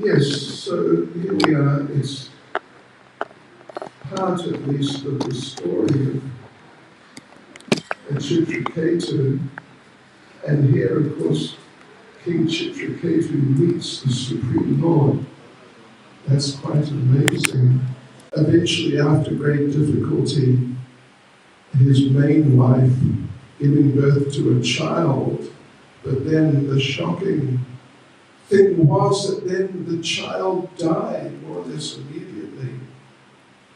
Yes, so here we are. It's part, at least, of the story of Chitraketu. And here, of course, King Chitraketu meets the Supreme Lord. That's quite amazing. Eventually, after great difficulty, his main wife giving birth to a child, but then the shocking thing was that then the child died more or less immediately,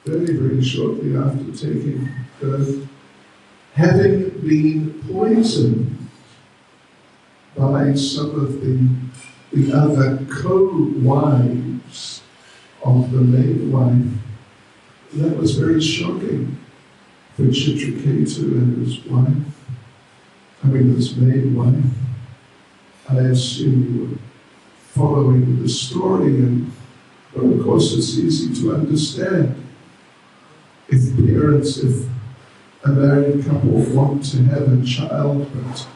very, very shortly after taking birth, having been poisoned by some of the other co-wives of the main wife. And that was very shocking for Chitraketu and his wife, his main wife. I assume you were following the story, and well, of course it's easy to understand. If parents, if a married couple want to have a child, but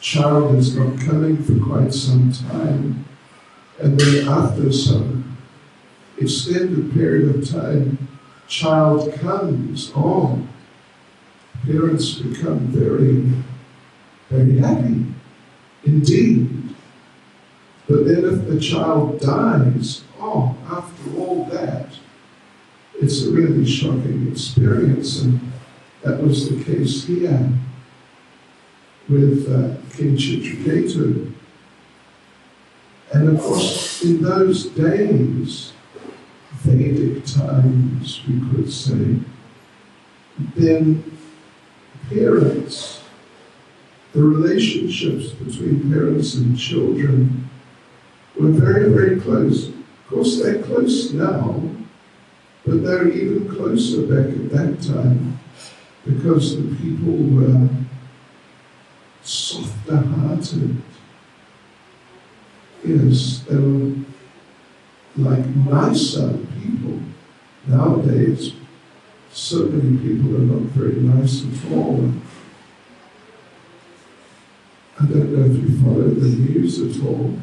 child is not coming for quite some time, and then after some extended period of time, child comes on, parents become very, very happy indeed. But then if the child dies, after all that, it's a really shocking experience, and that was the case here with King Chitraketu. And of course, in those days, Vedic times, we could say, then parents, the relationships between parents and children were very, very close. Of course, they're close now, but they're even closer back at that time because the people were softer-hearted. Yes, they were like nicer people. Nowadays, so many people are not very nice at all. I don't know if you follow the news at all.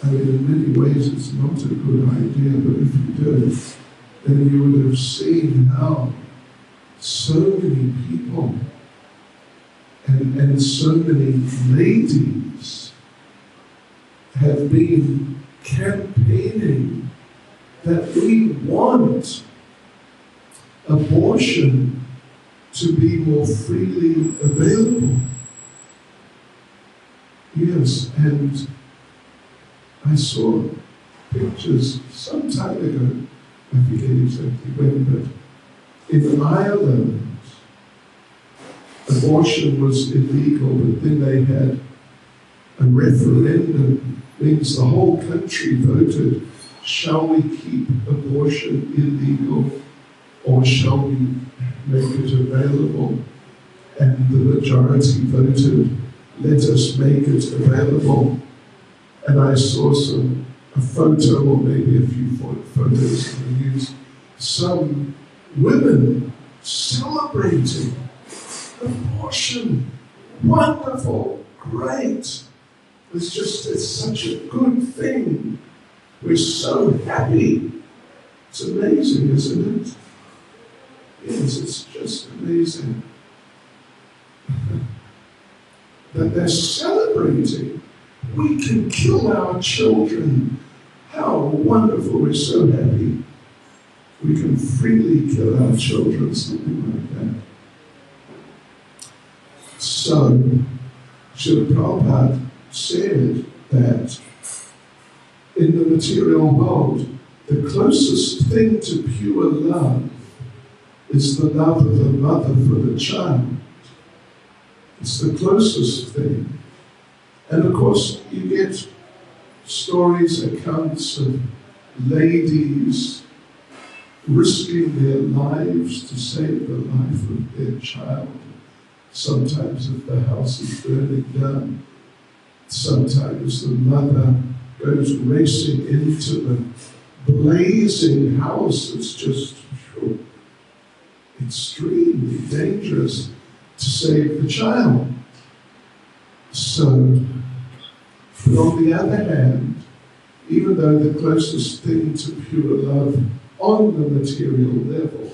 In many ways it's not a good idea, but if you do, then you would have seen how so many people and so many ladies have been campaigning that we want abortion to be more freely available. Yes, and I saw pictures some time ago, I forget exactly when, but in Ireland, abortion was illegal, but then they had a referendum, means the whole country voted, shall we keep abortion illegal or shall we make it available? And the majority voted, let us make it available. And I saw a photo, or maybe a few photos in the news, some women celebrating abortion. Wonderful, great. It's such a good thing. We're so happy. It's amazing, isn't it? Yes, it's just amazing. That they're celebrating. We can kill our children. How wonderful, we're so happy. We can freely kill our children, something like that. So, Srila Prabhupada said that in the material world, the closest thing to pure love is the love of a mother for the child. It's the closest thing. And of course, you get stories, accounts of ladies risking their lives to save the life of their child. Sometimes if the house is burning down, sometimes the mother goes racing into the blazing house. It's just extremely dangerous to save the child. So, But on the other hand, even though the closest thing to pure love on the material level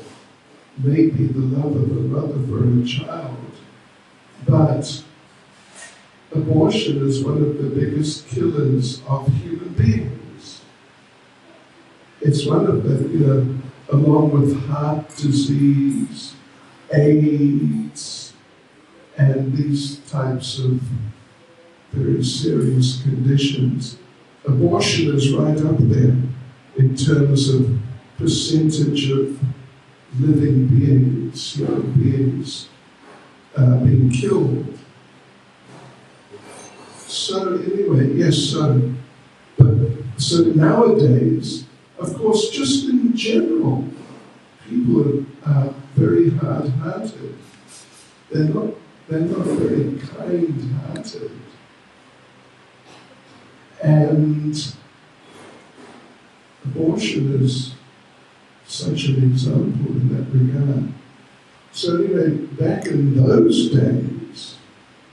may be the love of a mother for her child, but abortion is one of the biggest killers of human beings. It's one of the, along with heart disease, AIDS, and these types of very serious conditions, abortion is right up there in terms of percentage of living beings, human beings, being killed. So anyway, yes, so nowadays, of course, just in general, people are very hard-hearted. They're not very kind-hearted. And abortion is such an example in that regard. So anyway, back in those days,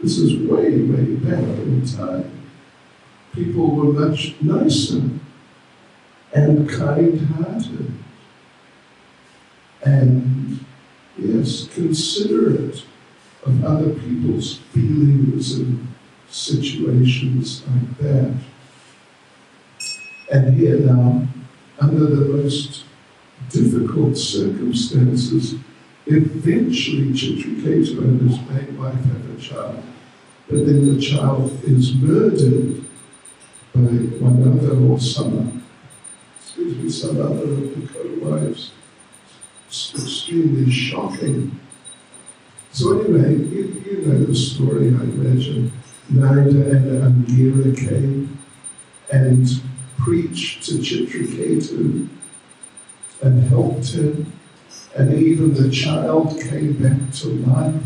this is way, way back in time, people were much nicer and kind-hearted and, yes, considerate of other people's feelings and situations like that. And here now, under the most difficult circumstances, eventually Chitriketu and his main wife have a child, but then the child is murdered by one other or some other of the co-wives. It's extremely shocking. So anyway, you know the story, I imagine. Narada and Angira came and preached to Chitriketu and helped him, and even the child came back to life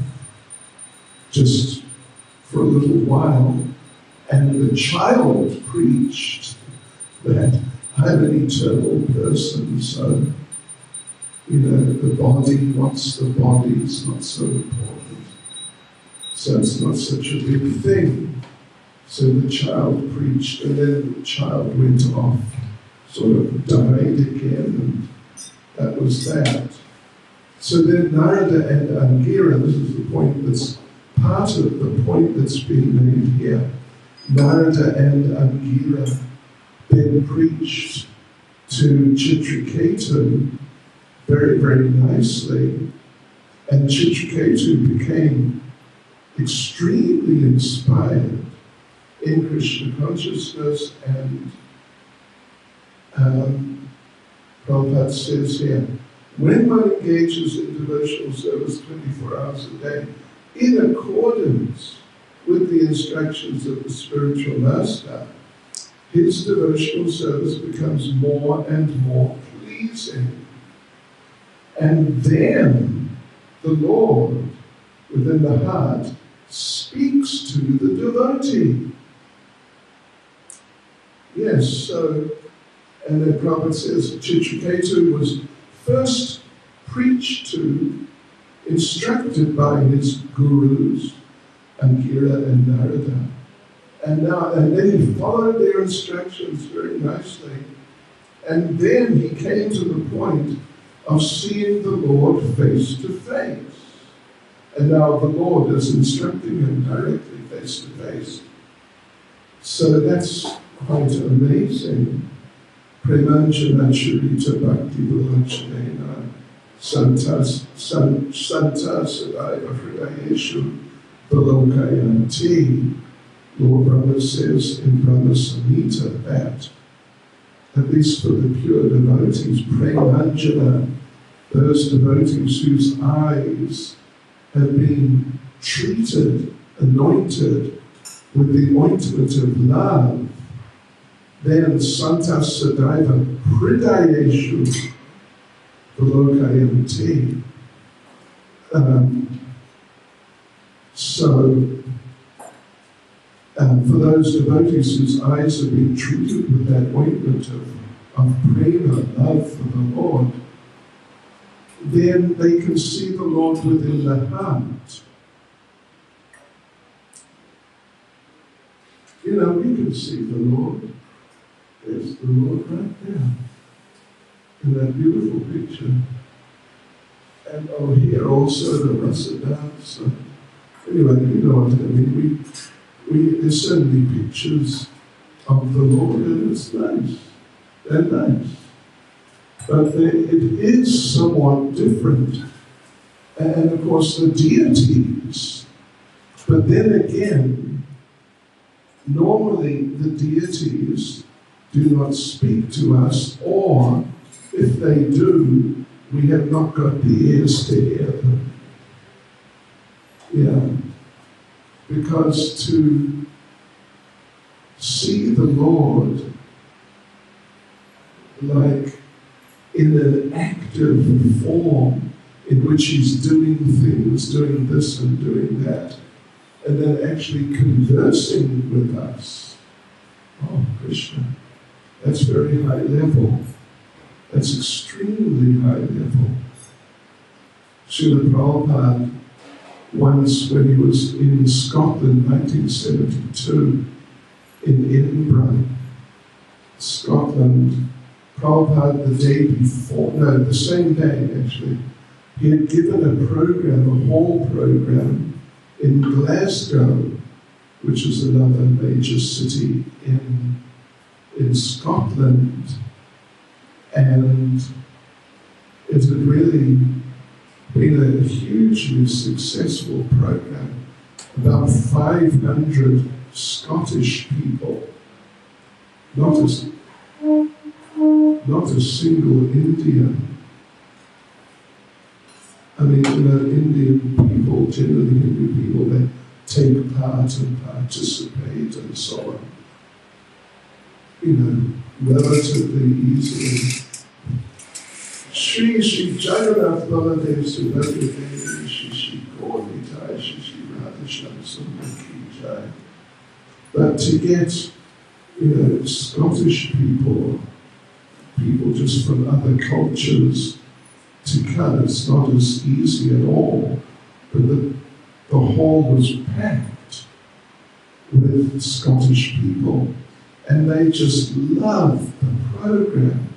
just for a little while, and the child preached that I'm an eternal person, so the body, what's the body is not so important. So it's not such a big thing. So the child preached, and then the child went off, sort of died again, and that was that. So then Narada and Angira, this is the point that's part of the point that's being made here. Narada and Angira then preached to Chitriketu very, very nicely, and Chitriketu became extremely inspired in Krishna consciousness, and Prabhupada says here, when one engages in devotional service 24 hours a day, in accordance with the instructions of the spiritual master, his devotional service becomes more and more pleasing. And then the Lord, within the heart, speaks to the devotee. Yes, so, and then Prabhupada says Chitriketu was first preached to, instructed by his gurus, Angira and Narada. And then he followed their instructions very nicely. And then he came to the point of seeing the Lord face to face. And now the Lord is instructing him directly face to face. So that's quite amazing. Premanjana Charita Bhakti Vilachanena Santa Sadaiva Hridayeshu Vilokayanti. Lord Brahma says in Brahma Samhita that, at least for the pure devotees, Premanjana, those devotees whose eyes have been treated, anointed with the ointment of love, then Santa Sadaiva Hridayeshu Vilokayanti. For those devotees whose eyes have been treated with that ointment of prema, love for the Lord, then they can see the Lord within the heart. You know, we can see the Lord. There's the Lord right there in that beautiful picture. And over here also the russet dance. So anyway, you know what I mean. There's so many pictures of the Lord, and it's nice. They're nice. But it is somewhat different. And of course the deities. But then again, normally the deities do not speak to us, or if they do, we have not got the ears to hear them. Yeah. Because to see the Lord like in an active form in which He's doing things, doing this and doing that, and then actually conversing with us. Oh, Krishna, that's very high level. That's extremely high level. Srila Prabhupada, once when he was in Scotland, 1972, in Edinburgh, Scotland, Prabhupada the same day actually, he had given a program, a hall program in Glasgow, which is another major city in Scotland. And it had really been a hugely successful program. About 500 Scottish people, not a single Indian. I mean, you know, Indian people, generally Hindu people, they take part and participate and so on. You know, relatively easily. Shri Jagannath Baladev Subhadra Devi Shri Gauri Jai Shri Radha Shamsundar Jai. But to get, you know, Scottish people just from other cultures to come, it's not as easy at all. But the hall was packed with Scottish people, and they just loved the program.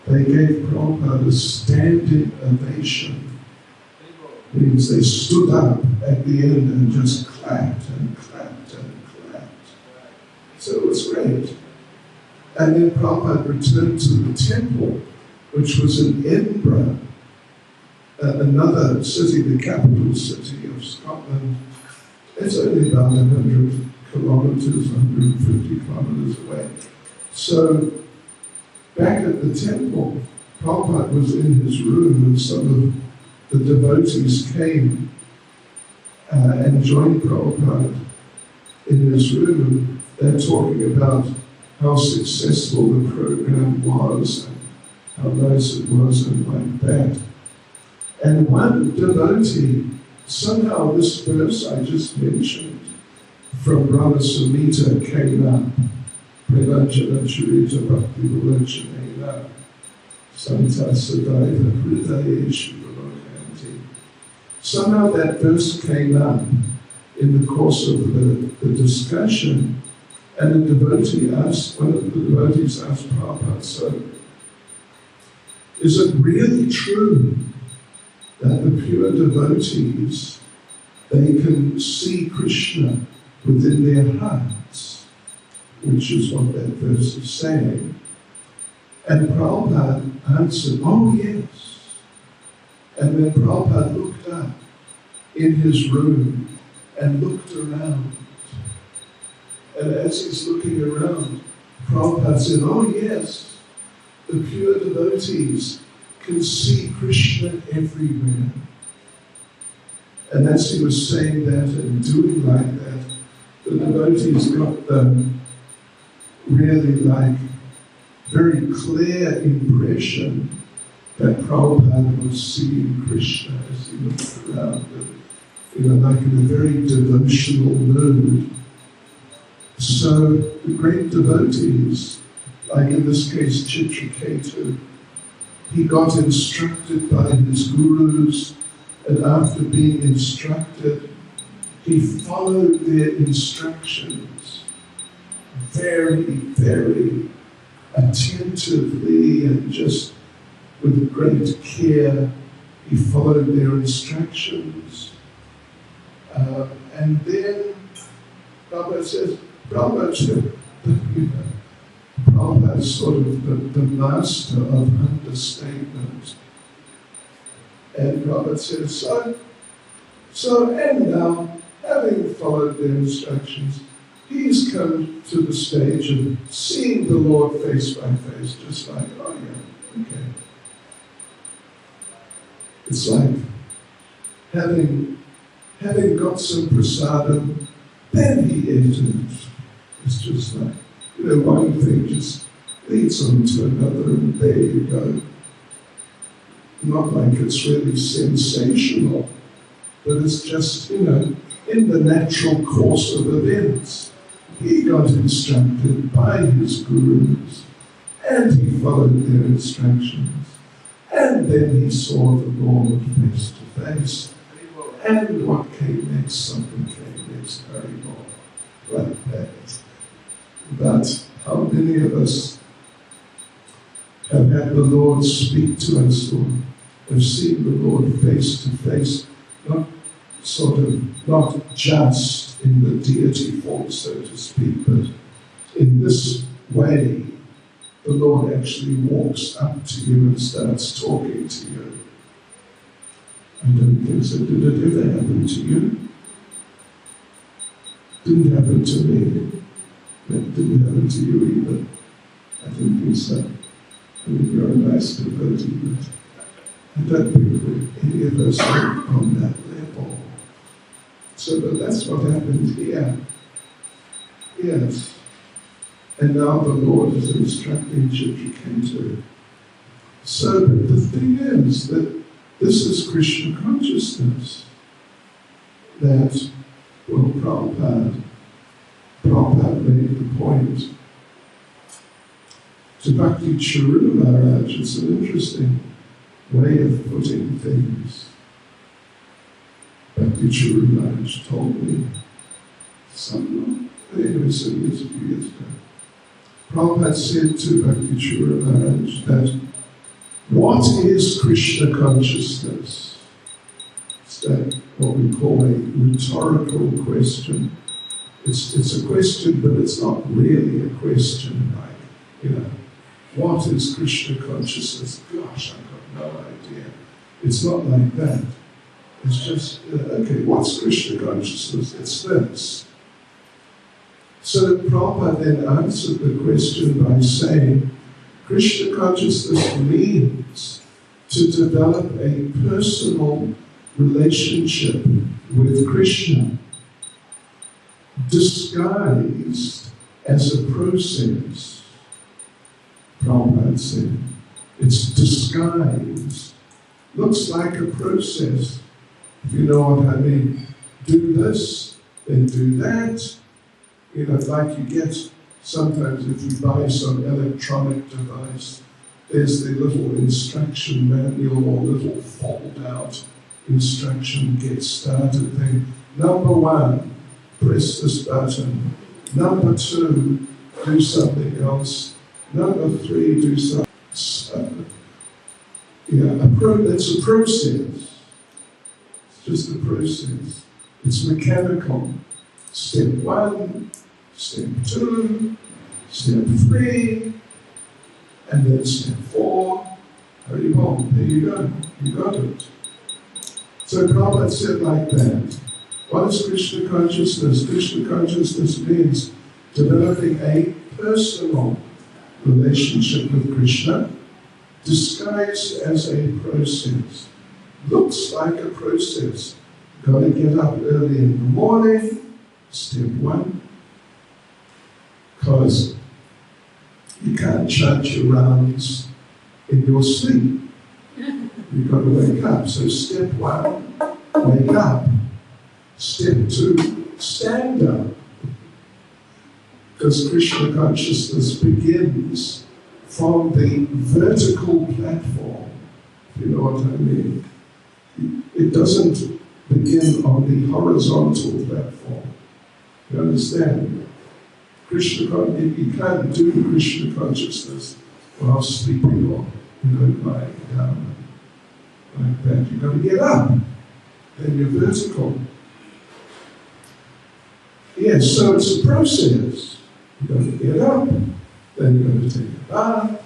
They gave Prabhupada a standing ovation. It means they stood up at the end and just clapped and clapped and clapped. So it was great. And then Prabhupada returned to the temple, which was in Edinburgh, another city, the capital city of Scotland. It's only about 100 kilometers, 150 kilometers away. So back at the temple, Prabhupada was in his room, and some of the devotees came and joined Prabhupada in his room, and they're talking about how successful the program was and how nice it was and like that. And one devotee, somehow this verse I just mentioned from Brahma Samhita came up. Prevanjana Charita Bhakti Vilochana Santa Sadaiva Hridayeshu Vilokanti. Somehow that verse came up in the course of the discussion, and one of the devotees asked Prabhupada, so, is it really true that the pure devotees, they can see Krishna within their hearts? Which is what that verse is saying. And Prabhupada answered, oh yes. And then Prabhupada looked up in his room and looked around. And as he's looking around, Prabhupada said, oh yes, the pure devotees can see Krishna everywhere. And as he was saying that and doing like that, the devotees got the really like very clear impression that Prabhupada was seeing Krishna as he looked around, and, you know, like in a very devotional mood. So the great devotees, like in this case Chitraketu, he got instructed by his gurus, and after being instructed, he followed their instructions. very, very attentively and just with great care, he followed their instructions. And then Prabhupada says, Prabhupada is sort of the master of understatement. And Prabhupada says, and now, having followed their instructions, he's come to the stage of seeing the Lord face by face, just like, oh yeah, okay. It's like having got some prasadam, then he entered. It's just like, one thing just leads on to another, and there you go. Not like it's really sensational, but it's just, in the natural course of events. He got instructed by his gurus, and he followed their instructions. And then he saw the Lord face to face. And what came next? Something came next, very well, like that. But how many of us have had the Lord speak to us, or have seen the Lord face to face, not just in the deity form, so to speak, but in this way, the Lord actually walks up to you and starts talking to you. I don't think so. Did it ever happen to you? Didn't happen to me. It didn't happen to you either. I don't think so. I mean, you're a nice devotee, but I don't think any of us are on that level. So, but that's what happened here. Yes. And now the Lord is instructing Chitraketu. So, but the thing is that this is Krishna consciousness. That, well, Prabhupada made the point to Bhakti Charu Maharaj. It's an interesting way of putting things. Bhakti Charu Maharaj told me some years ago. Prabhupada said to Bhakti Charu Maharaj that what is Krishna consciousness? It's that what we call a rhetorical question. It's a question, but it's not really a question like, what is Krishna consciousness? Gosh, I've got no idea. It's not like that. It's just, okay, what's Krishna consciousness? It's this. So Prabhupada then answered the question by saying, Krishna consciousness means to develop a personal relationship with Krishna, disguised as a process. Prabhupada said, it's disguised. Looks like a process, if you know what I mean. Do this, then do that. Like you get, sometimes if you buy some electronic device, there's the little instruction manual or little fold-out instruction get started thing. Number 1, press this button. Number 2, do something else. Number 3, do something. It's a process. It's just a process. It's mechanical. Step 1, step 2, step 3, and then step 4. Very well, there you go. You got it. So Prabhupada said like that. What is Krishna consciousness? Krishna consciousness means developing a personal relationship with Krishna, disguised as a process. Looks like a process. Got to get up early in the morning, step 1, because you can't chant your rounds in your sleep. You've got to wake up. So step 1, wake up. Step 2, stand up. Because Krishna consciousness begins from the vertical platform, if you know what I mean. It doesn't begin on the horizontal platform. You understand? You can't do Krishna consciousness while sleeping or, lying down like that. You've got to get up. Then you're vertical. Yes, so it's a process. You've got to get up, then you've got to take a bath,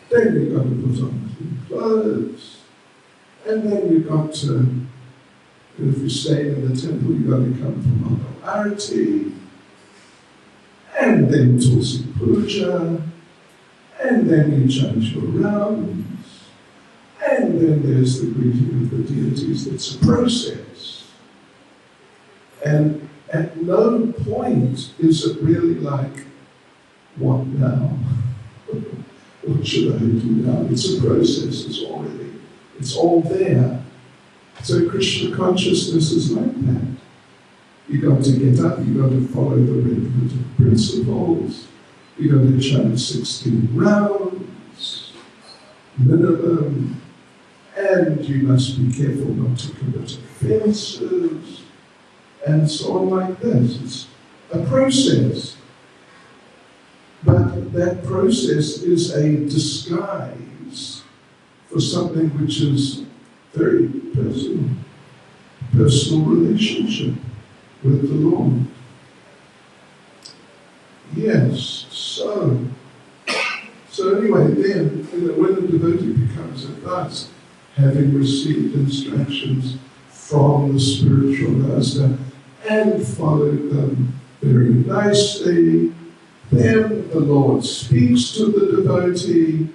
then you've got to put on clean clothes, and then you've got to, if you're staying in the temple, you've got to come for Mangal Arati, and then Tulsi Puja, and then you change your rounds, and then there's the greeting of the deities. It's a process. And at no point is it really like, what now? What should I do now? It's a process, it's all there. So Krishna consciousness is like that. You've got to get up, you've got to follow the red principles, you've got to chant 16 rounds, minimum, and you must be careful not to commit offences, and so on like this. It's a process. But that process is a disguise for something which is very personal. Personal relationship with the Lord. Yes, so anyway, then, when the devotee becomes advanced, having received instructions from the spiritual master and followed them very nicely, then the Lord speaks to the devotee,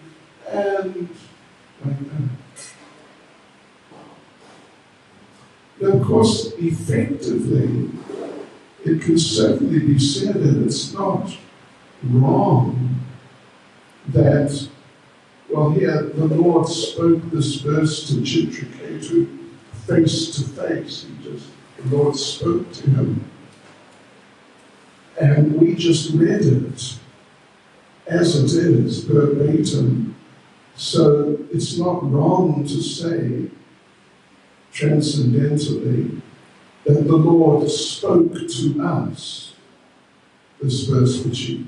and like that. Now, of course, effectively, it can certainly be said, and it's not wrong, that, well, here the Lord spoke this verse to Chitraketu face to face. The Lord spoke to him. And we just read it as it is, verbatim. So it's not wrong to say, transcendentally, that the Lord spoke to us. This verse which he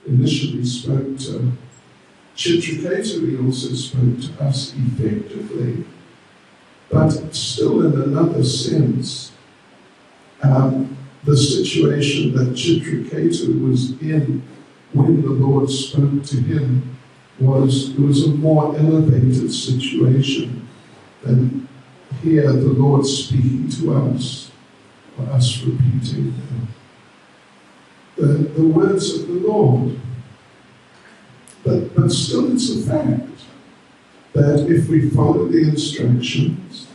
initially spoke to Chitraketu, he also spoke to us effectively. But still in another sense, the situation that Chitraketu was in when the Lord spoke to him was a more elevated situation than here the Lord speaking to us, or us repeating the words of the Lord. But still it's a fact that if we follow the instructions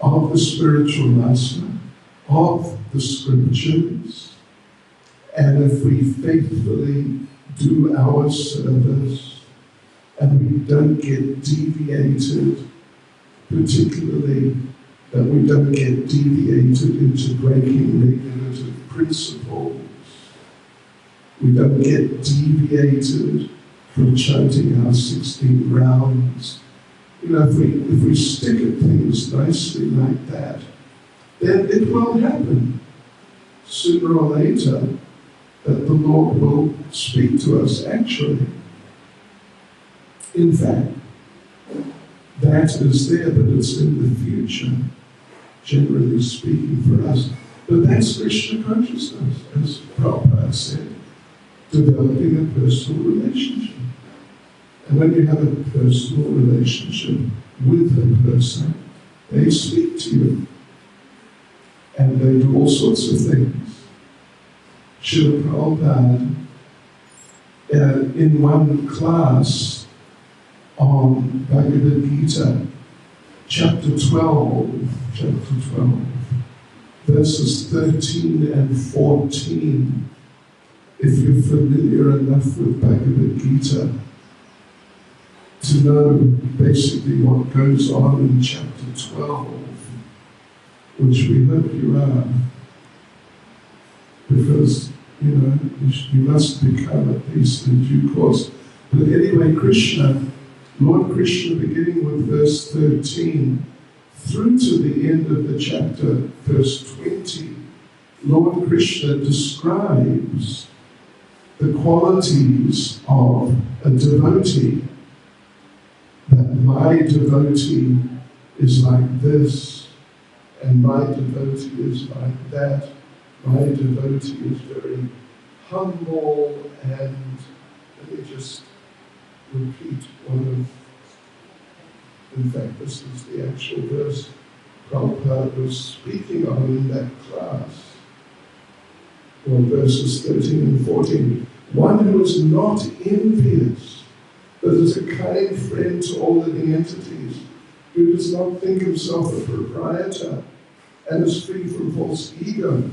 of the spiritual master, of the scriptures, and if we faithfully do our service and we don't get deviated, particularly that we don't get deviated into breaking regulative principles, we don't get deviated from chanting our 16 rounds. If we stick at things nicely like that, then it will happen sooner or later that the Lord will speak to us actually. In fact, that is there, but it's in the future, generally speaking, for us. But that's Krishna consciousness, as Prabhupada said, developing a personal relationship. And when you have a personal relationship with a person, they speak to you. And they do all sorts of things. Srila Prabhupada, in one class on Bhagavad Gita, chapter 12, verses 13 and 14, if you're familiar enough with Bhagavad Gita to know basically what goes on in chapter 12, which we hope you are, because, you must become at least in due course. But anyway, Lord Krishna, beginning with verse 13, through to the end of the chapter, verse 20, Lord Krishna describes the qualities of a devotee. That my devotee is like this, and my devotee is like that. My devotee is very humble, and let me just repeat in fact, this is the actual verse Prabhupada was speaking on in that class. Or verses 13 and 14. One who is not envious, but is a kind friend to all living entities, who does not think himself a proprietor, and is free from false ego,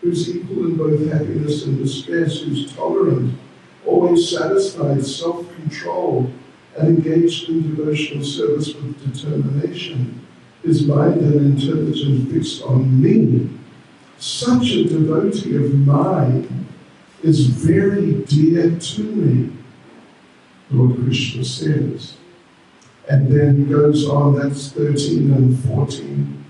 who's equal in both happiness and distress, who's tolerant, always satisfied, self-controlled, and engaged in devotional service with determination, his mind and intelligence fixed on me. Such a devotee of mine is very dear to me, Lord Krishna says. And then he goes on, that's 13 and 14.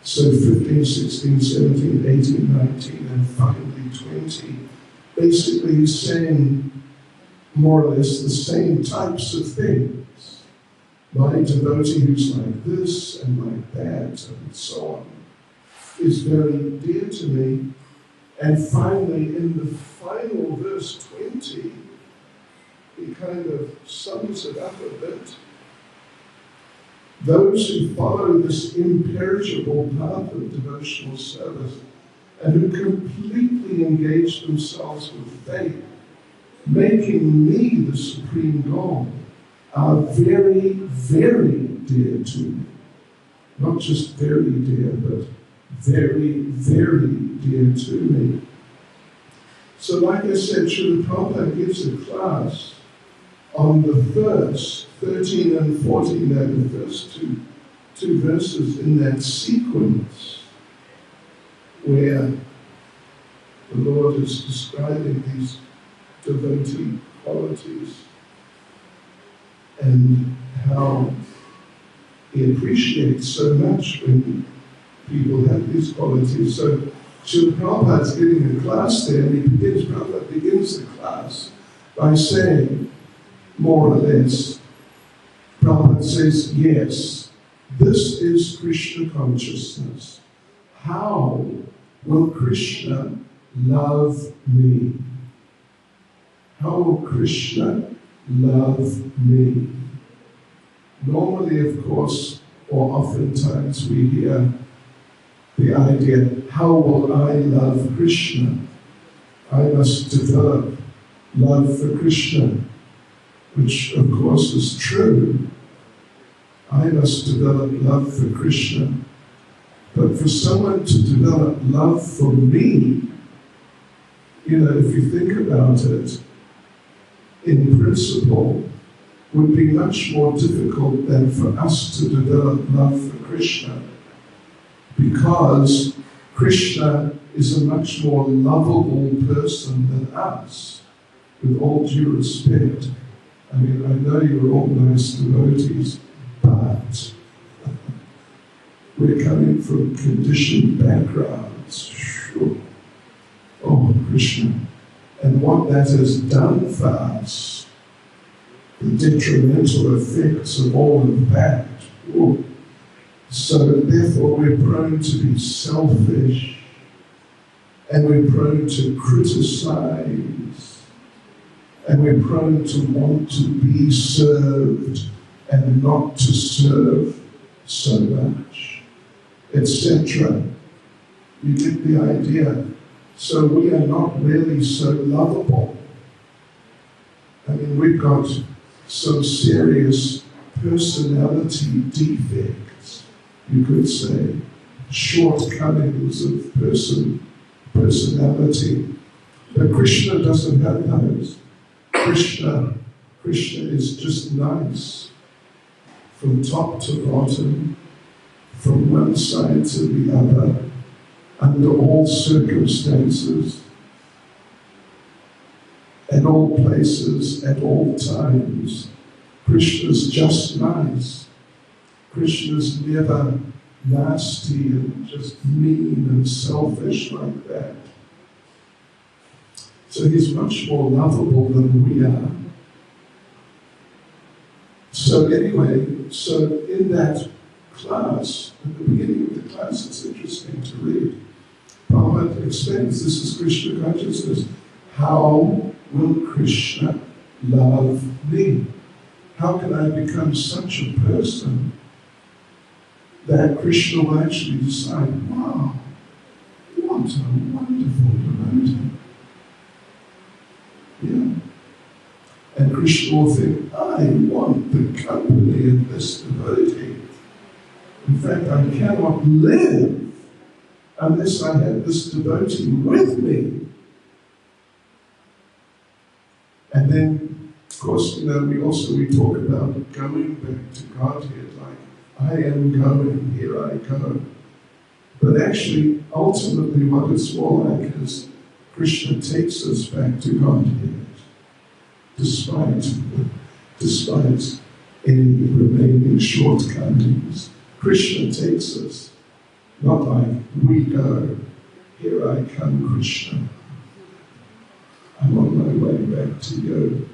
So 15, 16, 17, 18, 19, and finally 20. Basically he's saying more or less the same types of things. My devotee who's like this and like that and so on is very dear to me. And finally, in the final verse 20, he kind of sums it up a bit. Those who follow this imperishable path of devotional service and who completely engage themselves with faith, making me the supreme goal, are very, very dear to me. Not just very dear, but very, very dear to me. So like I said, Srila Prabhupada gives a class on the verse 13 and 14, that the first two verses in that sequence where the Lord is describing these devotee qualities and how he appreciates so much when people have these qualities. So Srila Prabhupada is giving a class there, and Prabhupada begins the class by saying, more or less, Prabhupada says, yes, this is Krishna consciousness. How will Krishna love me? How will Krishna love me? Normally, of course, or oftentimes we hear the idea, how will I love Krishna? I must develop love for Krishna, which of course is true. I must develop love for Krishna. But for someone to develop love for me, if you think about it, in principle, would be much more difficult than for us to develop love for Krishna, because Krishna is a much more lovable person than us, with all due respect. I mean, I know you're all nice devotees, but we're coming from conditioned backgrounds. Sure. Oh, Krishna. And what that has done for us, the detrimental effects of all of that. Oh. So therefore we're prone to be selfish, and we're prone to criticize, and we're prone to want to be served and not to serve so much, etc. You get the idea. So we are not really so lovable. I mean, we've got some serious personality defects, you could say, shortcomings of personality. But Krishna doesn't have those. Krishna is just nice, from top to bottom, from one side to the other, under all circumstances, at all places, at all times. Krishna's just nice. Krishna's never nasty and just mean and selfish like that. So he's much more lovable than we are. So anyway, so in that class, at the beginning of the class, it's interesting to read. Prabhupada explains this is Krishna consciousness. How will Krishna love me? How can I become such a person that Krishna will actually decide, wow, what a wonderful devotee. Yeah. And Krishna will think, I want the company of this devotee. In fact, I cannot live unless I have this devotee with me. And then, of course, we talk about going back to Godhead, like, I am going, here I go. But actually, ultimately, what it's more like is Krishna takes us back to Godhead, despite any remaining shortcomings. Krishna takes us, not like we go, here I come, Krishna. I'm on my way back to you,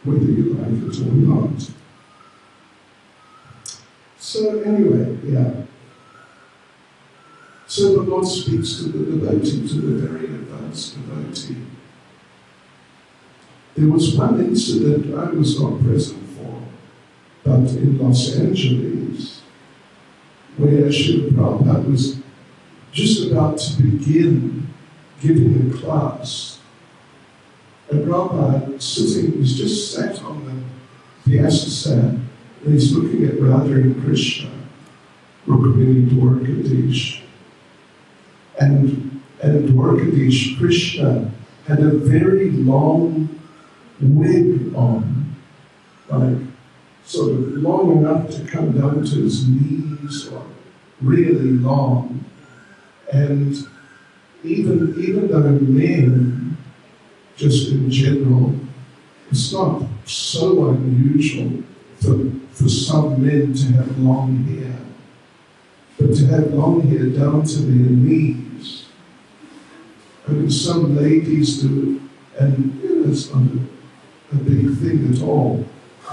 whether you like it or not. So anyway, yeah. So the Lord speaks to the devotee, to the very advanced devotee. There was one incident I was not present for, but in Los Angeles, where Srila Prabhupada was just about to begin giving a class. And Prabhupada he's just sat on the Vyasasana, and he's looking at Radha and Krishna, Rukmini, Dwarkadish. And Dwarkadish, Krishna, had a very long wig on, like sort of long enough to come down to his knees, or really long. And even though men, just in general, it's not so unusual for some men to have long hair, but to have long hair down to their knees. I mean, some ladies do, and it's not a big thing at all.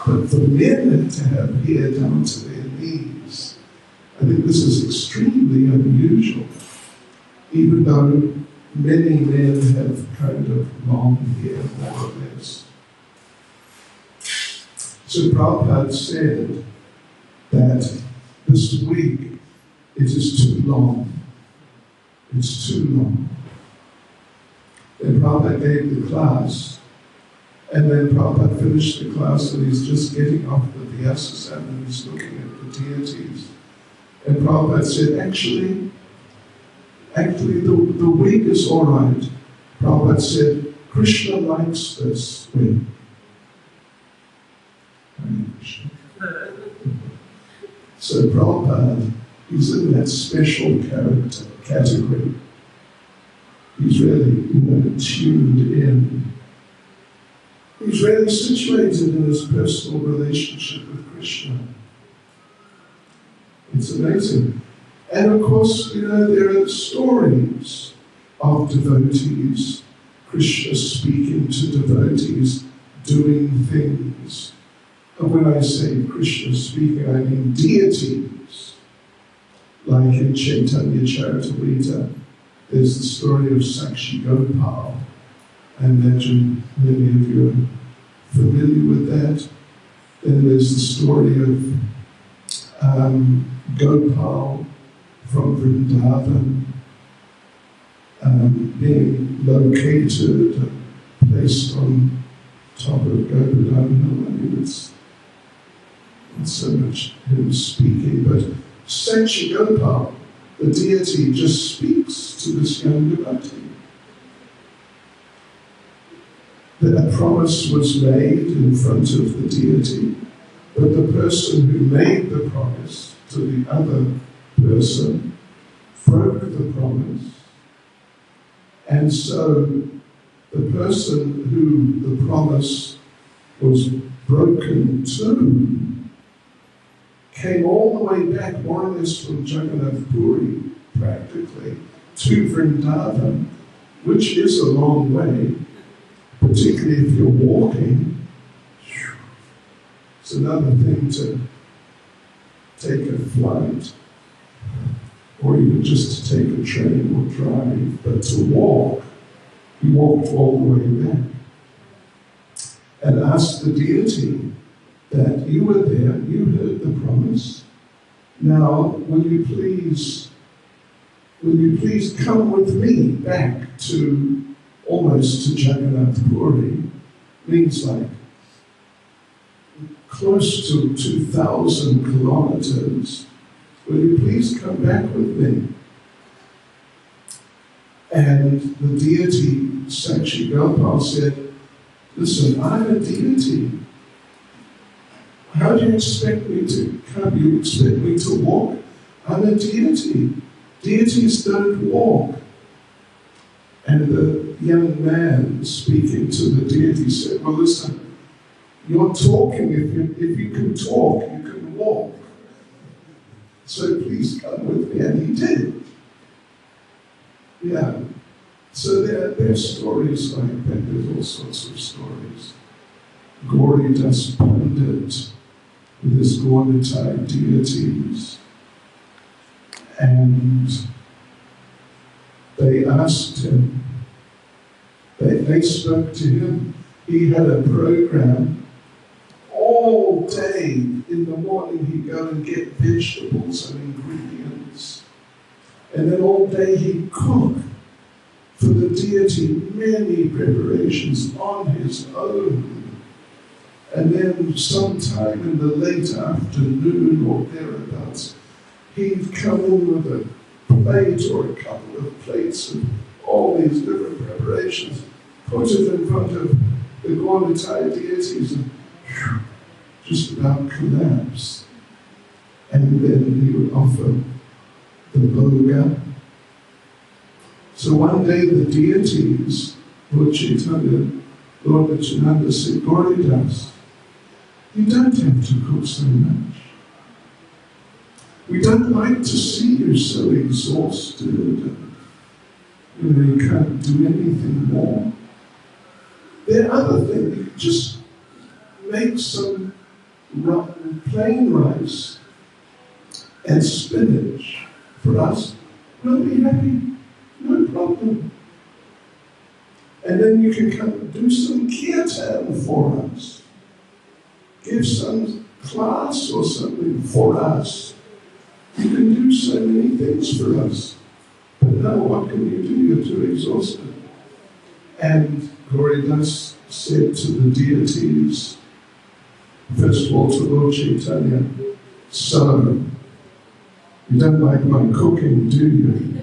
But for men to have hair down to their knees, I think this is extremely unusual, even though many men have kind of long hair, more or less. So Prabhupada said that this wig, it is too long. It's too long. Then Prabhupada gave the class, and then Prabhupada finished the class, and he's just getting off the Vyasasana, and he's looking at the deities. And Prabhupada said, actually, the wig is all right. Prabhupada said, Krishna likes this wig. So Prabhupada, he's in that special category. He's really, tuned in. He's really situated in his personal relationship with Krishna. It's amazing. And of course, there are stories of devotees, Krishna speaking to devotees, doing things. And when I say Krishna speaking, I mean deities. Like in Chaitanya Charitamrita, there's the story of Sakshi Gopal. I imagine many of you are familiar with that. Then there's the story of Gopal from Vrindavan being located and placed on top of Govardhan Hill. I mean, it's not so much him speaking, but Sakshi Gopal, the deity, just speaks to this young devotee. That a promise was made in front of the deity, but the person who made the promise to the other person broke the promise. And so the person who the promise was broken to came all the way back, more or less from Jagannath Puri, practically, to Vrindavan, which is a long way, particularly if you're walking. It's another thing to take a flight, or even just to take a train or drive, but to walk, he walked all the way back and asked the deity that you were there, you heard the promise. Now, will you please come with me back to almost to Jagannath Puri? Means like close to 2,000 kilometers. Will you please come back with me? And the deity, Sakshi Gopal, said, listen, I'm a deity. How do you expect me to come? You expect me to walk? I'm a deity. Deities don't walk. And the young man speaking to the deity said, well, listen, you're talking. If you can talk, you can walk. So please come with me. And he did. Yeah. So there are stories like that. There's all sorts of stories. Gauri Das Pandit with his Gauratai deities. And they asked him, they spoke to him. He had a program all day. In the morning he'd go and get vegetables and ingredients. And then all day he'd cook for the deity many preparations on his own. And then sometime in the late afternoon or thereabouts, he'd come in with a plate or a couple of plates of all these different preparations, put it in front of the Gauratai deities and just about collapse. And then he would offer the bhoga. So one day the deities, Lord Chaitanya, Lord Nityananda said, Gauridas, you don't have to cook so much. We don't like to see you so exhausted and you can't do anything more. There are other things. You could just make some plain rice and spinach for us. We'll be happy. No problem. And then you can come and do some kirtan for us. Give some class or something for us. You can do so many things for us. But now what can you do? You're too exhausted. And Gauridas said to the deities, first of all to Lord Chaitanya, so, you don't like my cooking, do you?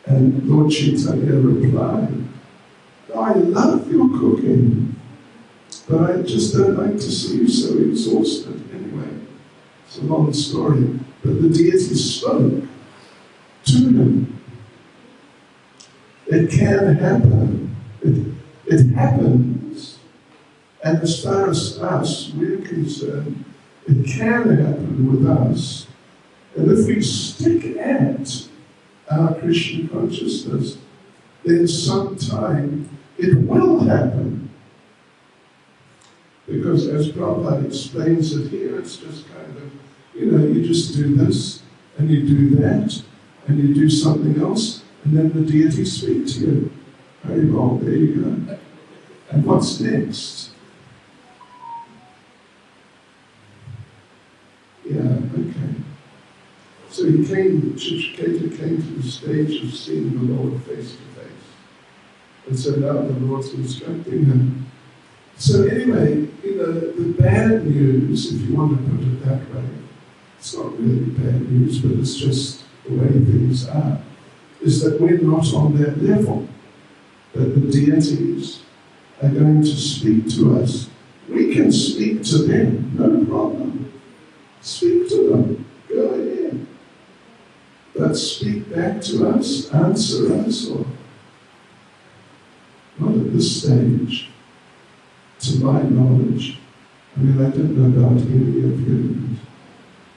And Lord Chaitanya replied, I love your cooking, but I just don't like to see you so exhausted. Anyway, it's a long story, but the deity spoke to him. It can happen. It happens. And as far as us, we're concerned, it can happen with us. And if we stick at our Krishna consciousness, then sometime it will happen. Because as Prabhupada explains it here, it's just kind of, you just do this, and you do that, and you do something else, and then the deity speaks to you. Very well, there you go. And what's next? Yeah, okay. So Chichiketa came to the stage of seeing the Lord face to face. And so now the Lord's instructing him. So anyway, the bad news, if you want to put it that way, it's not really bad news, but it's just the way things are, is that we're not on that level. That the deities are going to speak to us. We can speak to them, no problem. Speak to them, go ahead. But speak back to us, answer us, or not at this stage, to my knowledge. I mean, I don't know about any of you,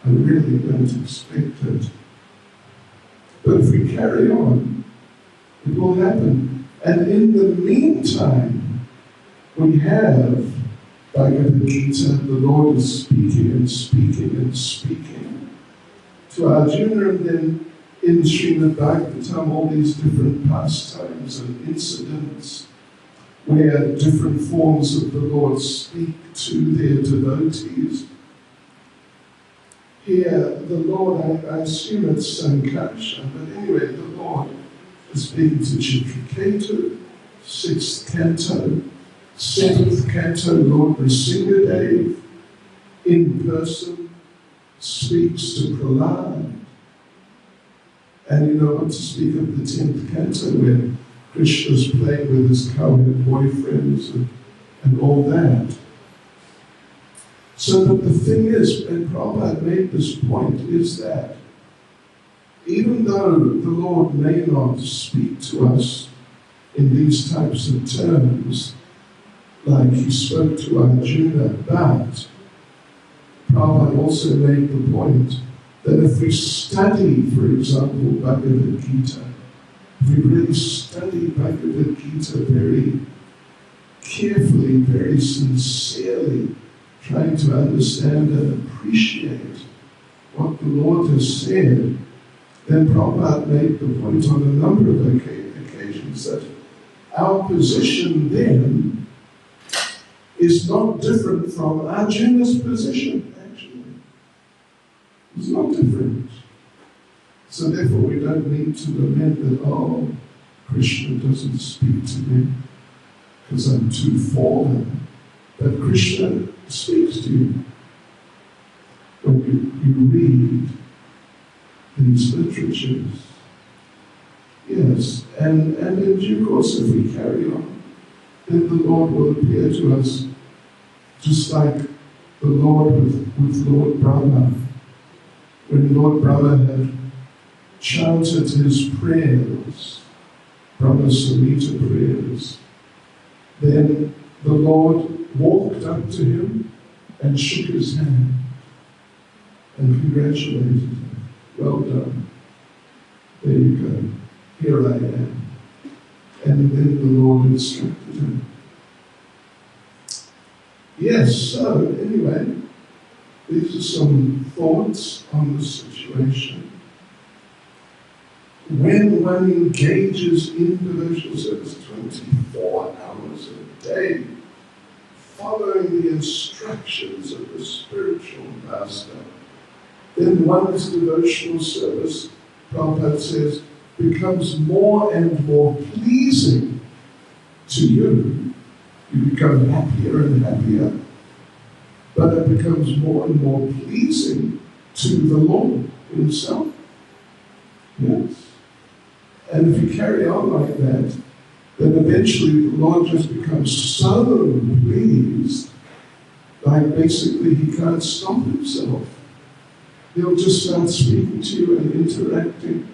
but I really don't expect it. But if we carry on, it will happen. And in the meantime, we have Bhagavad Gita, the Lord is speaking and speaking and speaking to Arjuna, and then in Srimad Bhagavatam, all these different pastimes and incidents where different forms of the Lord speak to their devotees. Here, the Lord, I assume it's Sankarsha, but anyway, the Lord is speaking to Chitraketu, 6th canto, 7th canto, Lord Nrsimhadev, in person, speaks to Prahlad. And you know what to speak of the 10th canto, where Krishna's playing with his cowherd boyfriends and all that. So that the thing is, and Prabhupada made this point, is that even though the Lord may not speak to us in these types of terms, like he spoke to Arjuna, but Prabhupada also made the point that if we study, for example, Bhagavad Gita, if we really study Bhagavad Gita very carefully, very sincerely, trying to understand and appreciate what the Lord has said, then Prabhupada made the point on a number of occasions that our position then is not different from Arjuna's position, actually. It's not different. So therefore we don't need to lament that, oh, Krishna doesn't speak to me because I'm too fallen. But Krishna speaks to you when you read these literatures. Yes, and in due course, if we carry on, then the Lord will appear to us just like the Lord with Lord Brahma. When Lord Brahma had chanted his prayers, Brahma Samhita prayers, then the Lord walked up to him and shook his hand and congratulated him. Well done. There you go. Here I am. And then the Lord instructed him. Yes, so anyway, these are some thoughts on the situation. When one engages in devotional service 24 hours a day, following the instructions of the spiritual master, then one's devotional service, Prabhupada says, becomes more and more pleasing to you. You become happier and happier, but it becomes more and more pleasing to the Lord himself. Yes. And if you carry on like that, then eventually the Lord just becomes so pleased, like basically he can't stop himself. He'll just start speaking to you and interacting.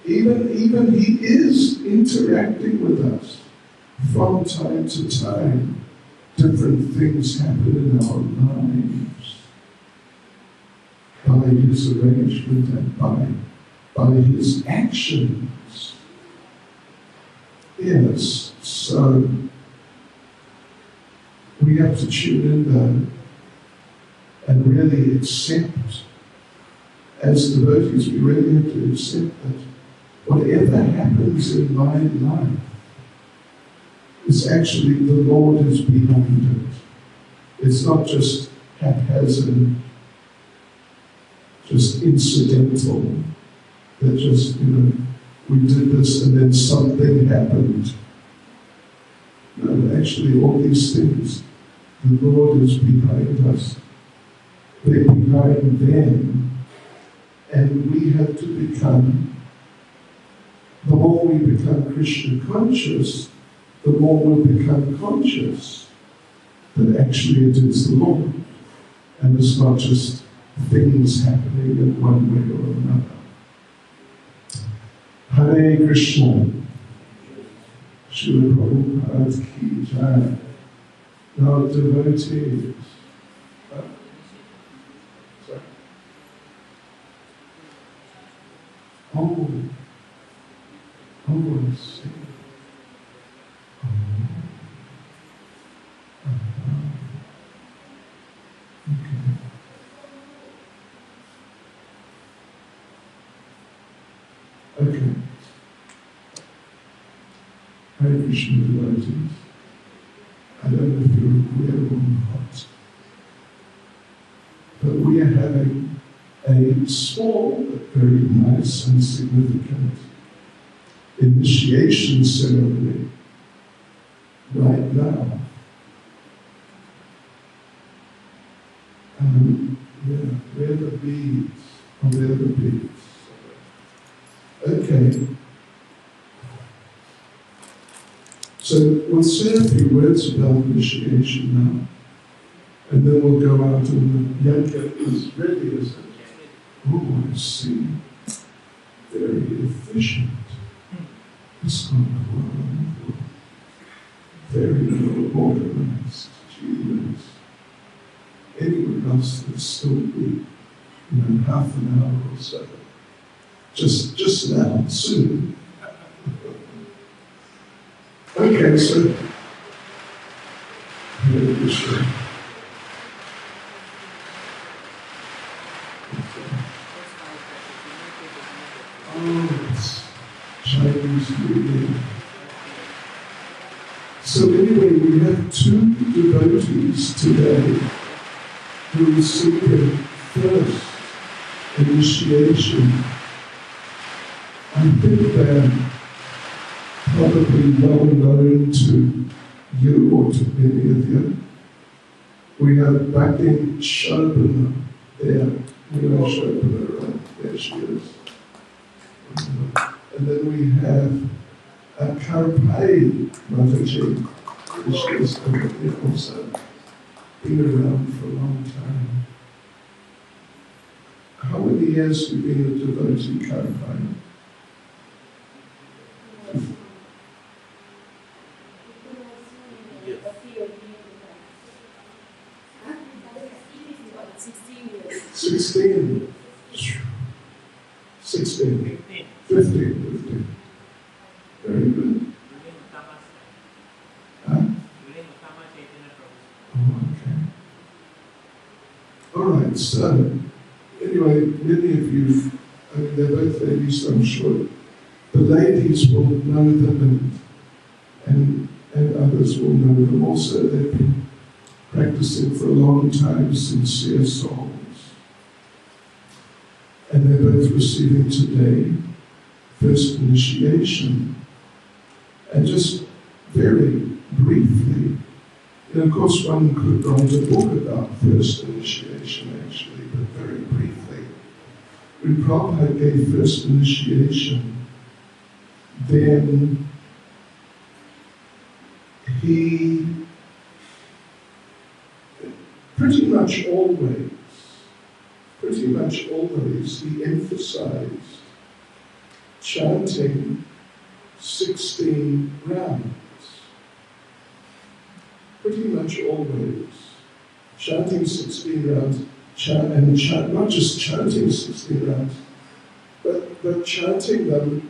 Even he is interacting with us. From time to time, different things happen in our lives by his arrangement and by his actions. Yes, so we have to tune in though and really accept, as devotees, we really have to accept that whatever happens in my life is actually the Lord is behind it. It's not just haphazard, just incidental, that just, we did this and then something happened. No, actually all these things, the Lord is behind us. They're behind them. And we have to become, the more we become Krishna conscious, the more we'll become conscious that actually it is the Lord. And it's not just things happening in one way or another. Hare Krishna. Srila Prabhupada ki jai. Now devotees. Sorry. Oh, I see. Okay. Hare Krishna devotees. I don't know if you're aware or not, but we are having a small but very nice and significant initiation ceremony right now. Where are the beads? Oh, there are the beads. Okay. So we'll say a few words about initiation now, and then we'll go out and the yanka is ready, is it? Oh, I see. Very efficient. ISKCON Kuala Lumpur. Very well organized. Gee, anyone else would still be, half an hour or so. Just now, soon. Okay, so Hare Krishna. Oh, it's Chinese New Year. So anyway, we have two devotees today who received their first initiation. I think they're probably well known to you or to many of you. We have Bhakti Shobana there. You know Shobana, right? There she is. And then we have Karpai Mataji, which is also been around for a long time. How many years have you been a devotee, Karpai? 16. 16. 15. Very good. Huh? Oh, okay. All right, so anyway, many of you, they're both ladies, I'm sure. The ladies will know them and others will know them also. They've been practicing for a long time, sincere souls. And they're both receiving today first initiation. And just very briefly, of course one could write a book about first initiation actually, but very briefly. When Prabhupada gave first initiation, then he pretty much always he emphasized chanting 16 rounds. Pretty much always. Chanting 16 rounds, not just chanting 16 rounds, but chanting them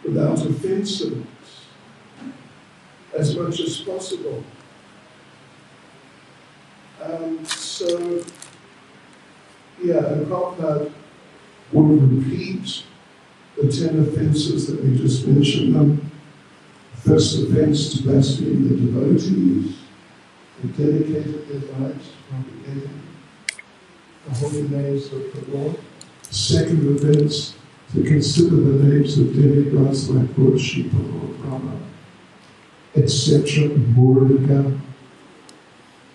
without offensiveness, as much as possible. And Prabhupada would repeat the 10 offenses that we just mentioned them. First offense, to blaspheme the devotees, who dedicated their lives to propagating the holy names of the Lord. Second offense, to consider the names of demigods like Lord Shiva, Lord Rama, etc., Muruga,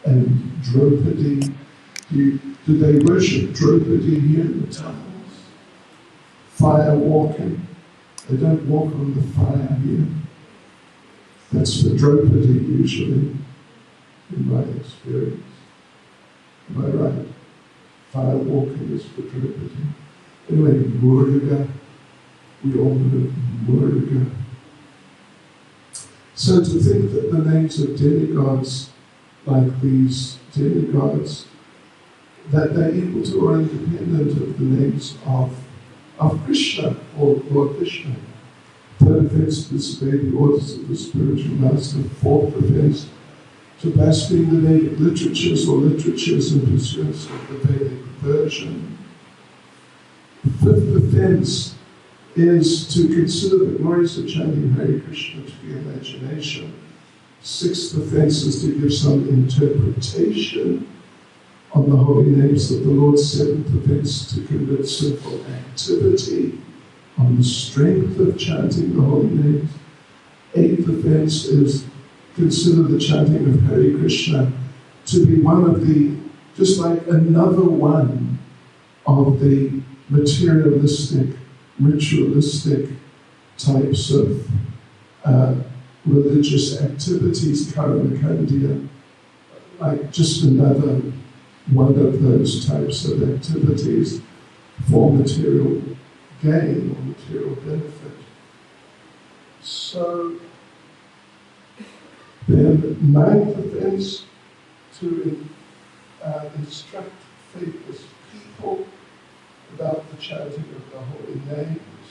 and Draupadi. Do they worship Draupadi here in the temples? Fire walking. They don't walk on the fire here. That's for Draupadi usually, in my experience. Am I right? Fire walking is for Draupadi. Anyway, Muruga, we all know Muruga. So to think that the names of demigods like these demigods, that they're equal to or independent of the names of Krishna or Lord Krishna. Third offense, to disobey the orders of the spiritual master. Fourth offense, to blaspheme the Vedic literatures or literatures in pursuance of the Vedic version. Fifth offense is to consider the glories of chanting Hare Krishna to the imagination. Sixth offense is to give some interpretation on the holy names of the Lord. Seventh offense, to commit sinful activity on the strength of chanting the holy names. Eighth offense is consider the chanting of Hare Krishna to be one of the, just like another one of the materialistic, ritualistic types of religious activities, karmakandya, like just another one of those types of activities for material gain or material benefit. So then, ninth offense, to instruct faithless people about the chanting of the holy names.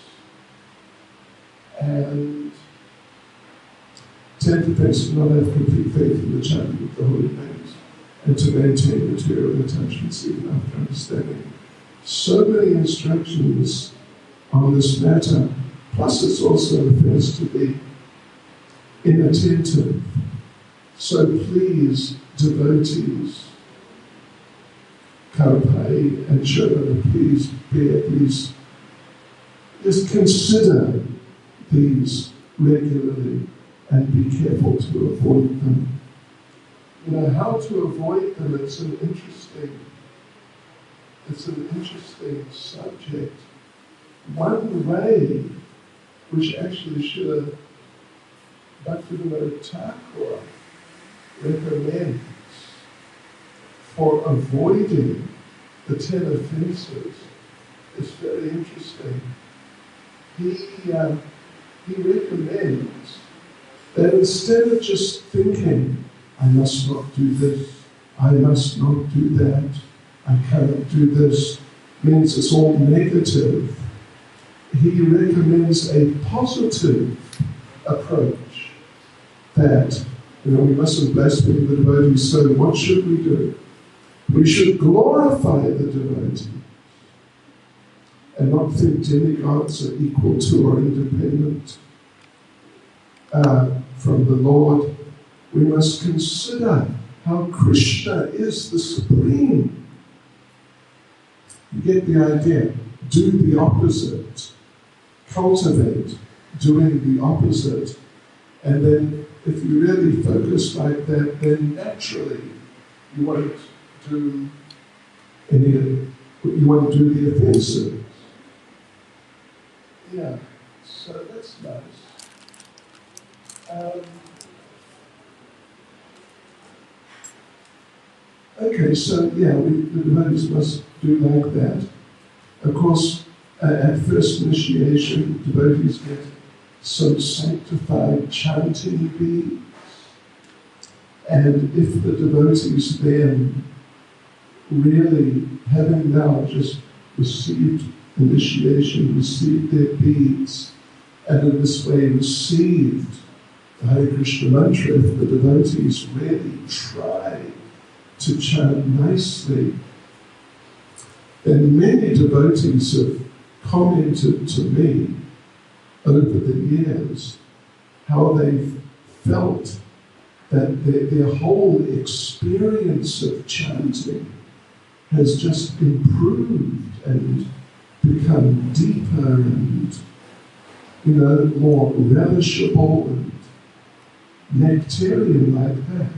And 10th offense, to not have complete faith in the chanting of the holy names, and to maintain material attachments even after understanding. So many instructions on this matter, plus it's also an offense to be inattentive. So please, devotees, Karpai and Sharana, please just consider these regularly and be careful to avoid them. You know, how to avoid them, it's an interesting subject. One way, which actually Srila Bhaktivinoda Thakur recommends for avoiding the 10 offences, is very interesting. He recommends that instead of just thinking, I must not do this, I must not do that, I cannot do this, means it's all negative, he recommends a positive approach that, we mustn't blaspheme the devotees, so what should we do? We should glorify the devotees and not think demigods are equal to or independent from the Lord. We must consider how Krishna is the supreme. You get the idea. Do the opposite. Cultivate doing the opposite. And then if you really focus like that, then naturally you won't do the offensive. Yeah, so that's nice. Okay, so yeah, the devotees must do like that. Of course, at first initiation, devotees get some sanctified chanting beads, and if the devotees then really, having now just received initiation, received their beads, and in this way received the Hare Krishna mantra, if the devotees really try to chant nicely, then many devotees have commented to me over the years how they've felt that their whole experience of chanting has just improved and become deeper and, more relishable and nectarian like that.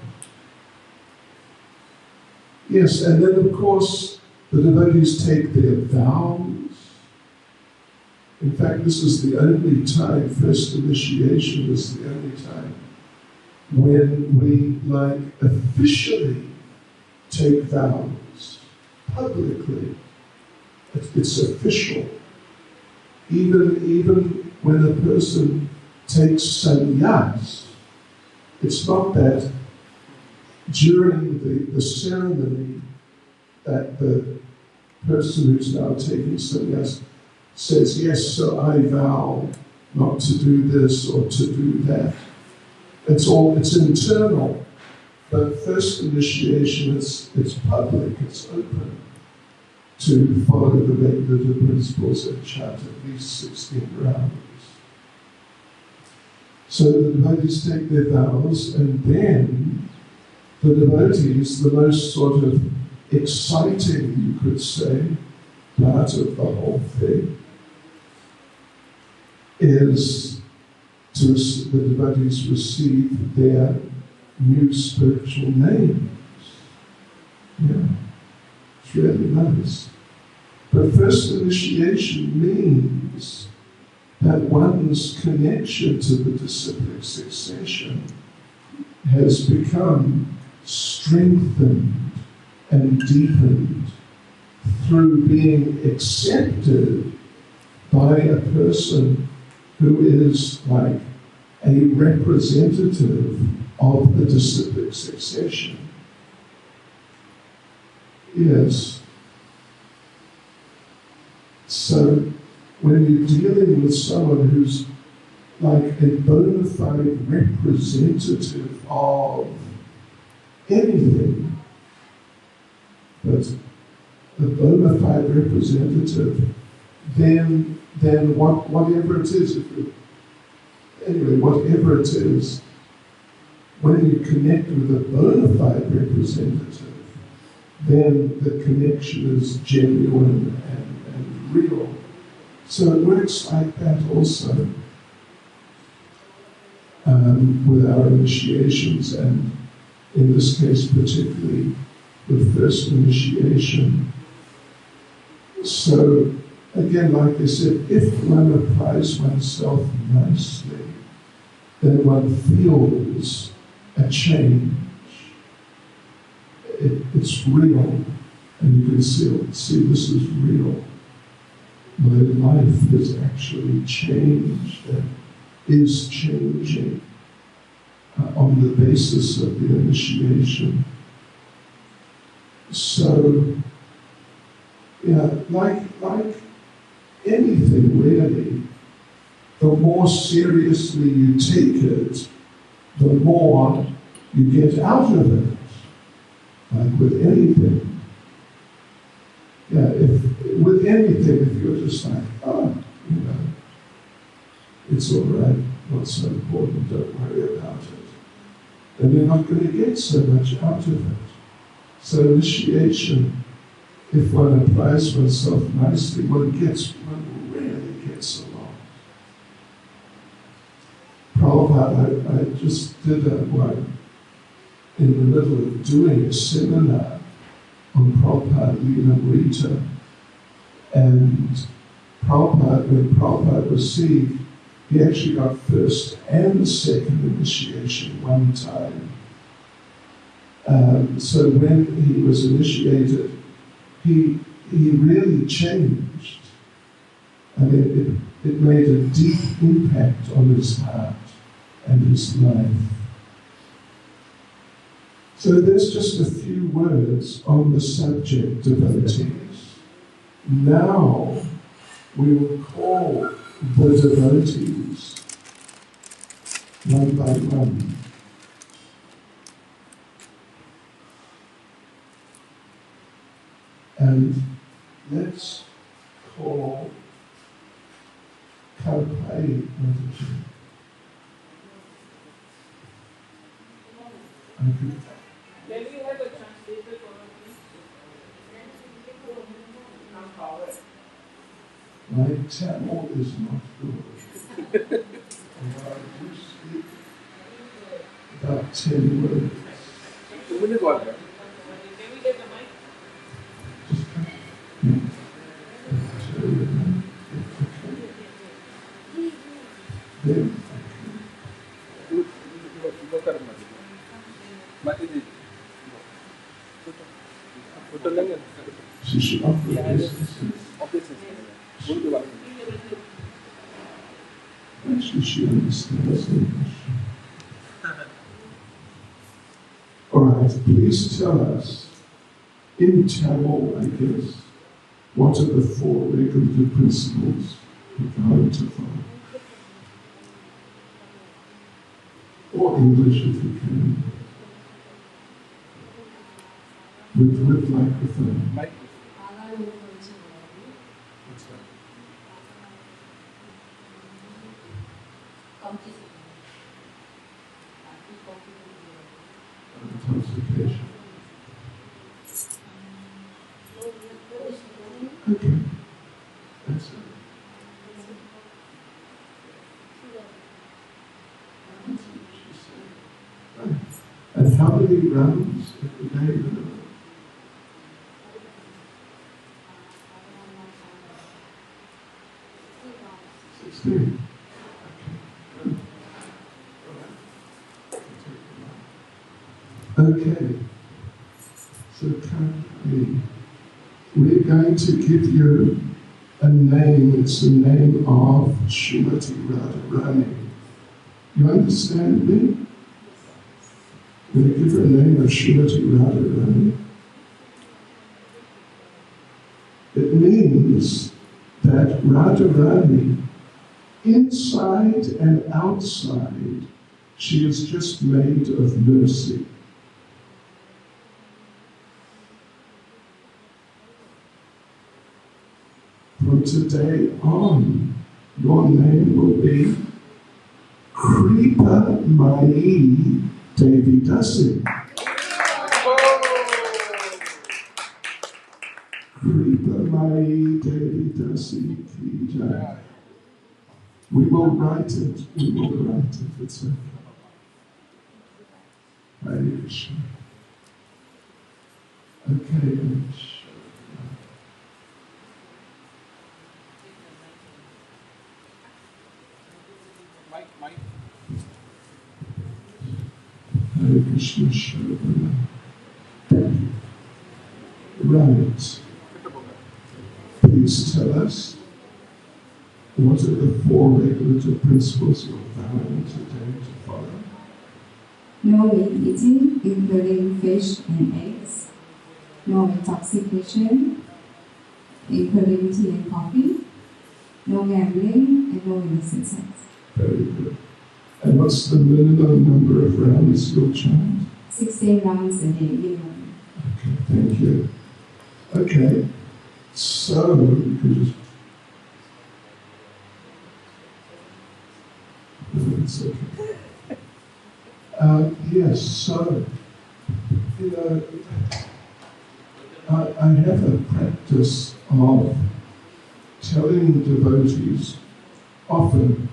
Yes, and then of course the devotees take their vows. In fact, this is the only time, first initiation is the only time when we officially take vows publicly. It's official. Even when a person takes sannyas, it's not that during the ceremony that the person who's now taking sannyas says, yes, so I vow not to do this or to do that. It's internal, but first initiation it's public, it's open to follow the regulative principles and chant at least 16 rounds. So the devotees take their vows, and then the devotees, the most sort of exciting, you could say, part of the whole thing is the devotees receive their new spiritual names. Yeah, it's really nice. But first initiation means that one's connection to the disciplic succession has become strengthened and deepened through being accepted by a person who is like a representative of the disciplic succession. Yes. So when you're dealing with someone who's like a bona fide representative of anything, but a bona fide representative, then whatever it is, whatever it is, when you connect with a bona fide representative, then the connection is genuine and real. So it works like that also with our initiations, and in this case particularly with first initiation. So again, like I said, if one applies oneself nicely, then one feels a change. It's real, and you can see this is real. My life has actually changed and is changing on the basis of the initiation. So, yeah, like anything really, the more seriously you take it, the more you get out of it. Like with anything. Yeah, with anything, if you're just like, it's all right, not so important, don't worry about it, then you're not going to get so much out of it. So initiation, if one applies oneself nicely, one really gets a lot. Prabhupada, I just did one in the middle of doing a seminar on Prabhupada Leela, and when Prabhupada received, he actually got first and second initiation one time. So when he was initiated, he really changed. I mean, it made a deep impact on his heart and his life. So there's just a few words on the subject, devotees. Now we will call the devotees one by one. And let's call Kalpai Mataji. Can we have a translator for me? My Tamil is not good. I do speak about 10 words. Can we get the mic? Just come. Then she should offer this. Actually, she understands English. All right, please tell us, in Tamil, I guess, what are the 4 regulative principles of how to follow? Or English if you can. With microphone. Intoxication. Okay. That's it. Right. And how many rounds every day? 16. Okay. So currently, we're going to give you a name. It's the name of Srimati Radharani. You understand me? I'm going to give her a name of Srimati Radharani. It means that Radharani, inside and outside, she is just made of mercy. From today on, your name will be Kripa Mai Devi Dasi. Kripa Mai Devi Dasi Ki Jai. We will write it. We will write it. It's okay. Hare Krishna. Okay. Hare Krishna Shabana. Right. Please tell us, what are the 4 regulative principles you're vowing today to follow? No meat eating, including fish and eggs. No intoxication, including tea and coffee. No gambling, and no illicit sex. Very good. And what's the minimum number of rounds you'll chant? 16 rounds a day, minimum. Okay, thank you. Okay, so you can just... No, it's okay. Yes, so, you know, I have a practice of telling devotees often,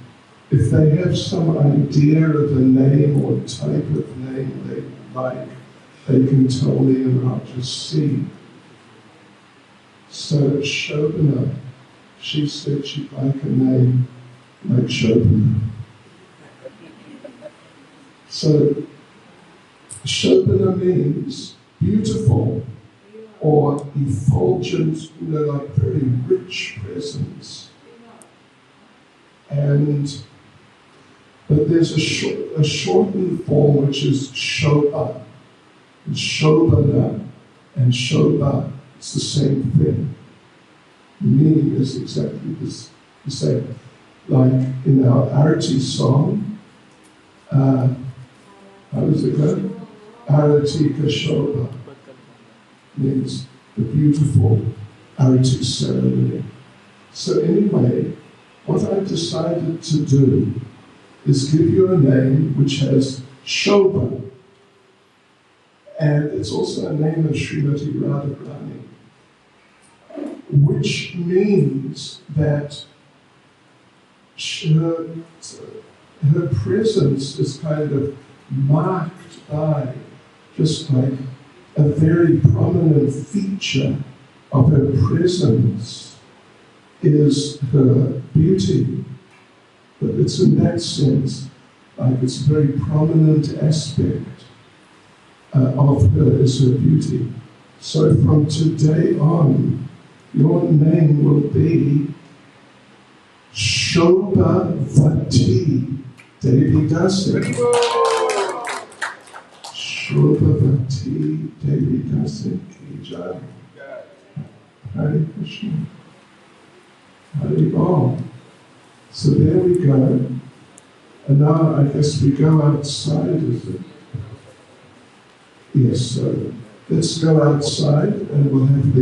if they have some idea of a name or type of name they like, they can tell me and I'll just see. So Shobana, she said she'd like a name like Shobana. So Shobana means beautiful or effulgent, you know, like very rich presence. But there's a shortened form which is Shobha. It's Shobana and Shobha. It's the same thing. The meaning is exactly the same. Like in our Arati song, how does it go? Arati ka Shobha means the beautiful Arati ceremony. So anyway, what I've decided to do is give you a name which has Shobha, and it's also a name of Srimati Radharani, which means that her presence is kind of marked by just like a very prominent feature of her presence is her beauty. But it's in that sense, like it's a very prominent aspect of her is her beauty. So from today on, your name will be Shobhavati Devi Dasi. Shobhavati Bhakti Devi Dasit Ki Jai. Hare Krishna. Hare Bol. So there we go. And now I guess we go outside, is it? Yes, so let's go outside and we'll have the